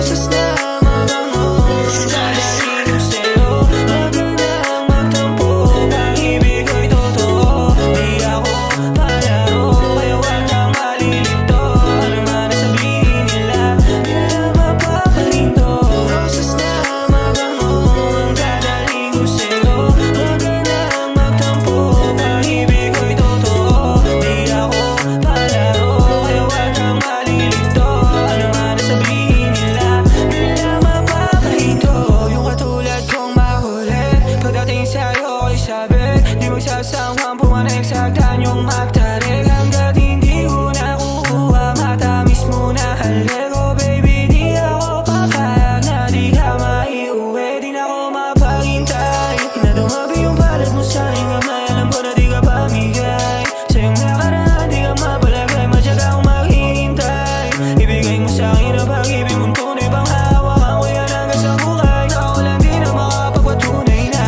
Rosas na mabango dadalhin ko sa'yo. Huwag ka nang magtampo, pag-ibig ko'y totoo. Di ako palaro, kaya huwag kang malilito. Ano man ang sabihin nila, di na mapapahinto. Rosas na mabango dadalhin ko sa'yo. Huwag ka nang magtampo, pag-ibig ko'y totoo. Di ako palaro, kaya huwag kang malilito. Ano man ang sabihin nila, di na mapapahinto. Yung katulad kong makulit, pagdating sa'yo ko'y sabi, di magsasawang pumaneksaktan yung magtarik. Hanggat hindi ko nakukuha, matamis mo na halik ko. Baby, di ako papayag na di ka maiuwi. Di na ako mapaghintay na dumabi yung palad mo sa aking kamay. Alam ko na di ka pamigay sa iyong nakaraan, di ka mapalagay. Matyaga akong maghihintay, ibigay mo sa akin ang pag-ibig mong tunay. Bang hawakan ko yan hanggang sa buhay. Ikaw lang di na makapagpatunay na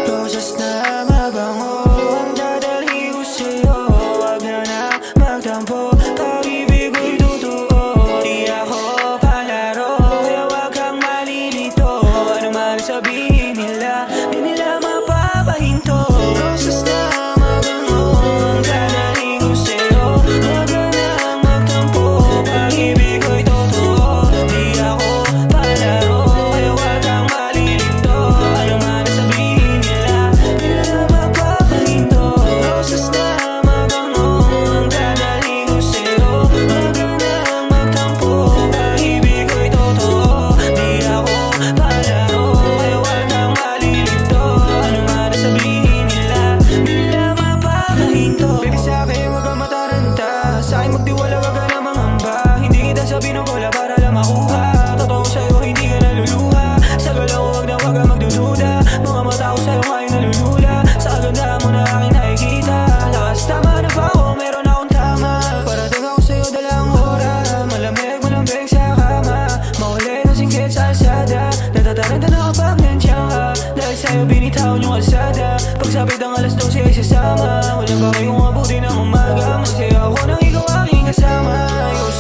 rosas na mabango ang dadalhin ko sa'yo. Huwag ka na magtampo, pag-ibig ko'y totoo. Di ako palaro, kaya huwag kang malilito. Ano man ang sabihin nila, di nila mapapahinto. Rosas na mabango ang dadalhin ko sa'yo. Huwag ka na magtampo, pag-ibig ko'y totoo. Di ako palaro, kaya huwag kang malilito. Ano man ang sabihin nila, di nila mapapahinto. Rosas na mabango ang dadalhin ko sa'yo. Huwag ka na magtampo, pag-ibig ko'y totoo. Di ako palaro, kaya huwag kang malilito. Ano man ang sabihin nila, di nila mapapahinto. Baby, sa'kin huwag kang mataranta, sa'kin magtiwala wag ka na mangamba. Hindi kita sabihin ng bola para lang makuha. Totoo sa'yo, hindi ka naluluha. Sa galaw ko wag kang magdududa. Mga mata ko sa'yo ay nalulula. Sa kaganda mo na aking nakikita, lakas tama na pa ako, meron akong tama. Parating ako sa'yo dalang oras, malamig malambing sa kama. Makulit na singkit sa alsada, natataranta na kapag nandiyan ka. Dahil sa'yo binitawan yung kalsada, pagsapit ang alas 12 ay sasama. Walang bakit kung abutin ng umaga, masaya ako nang ikaw aking kasama. Ikaw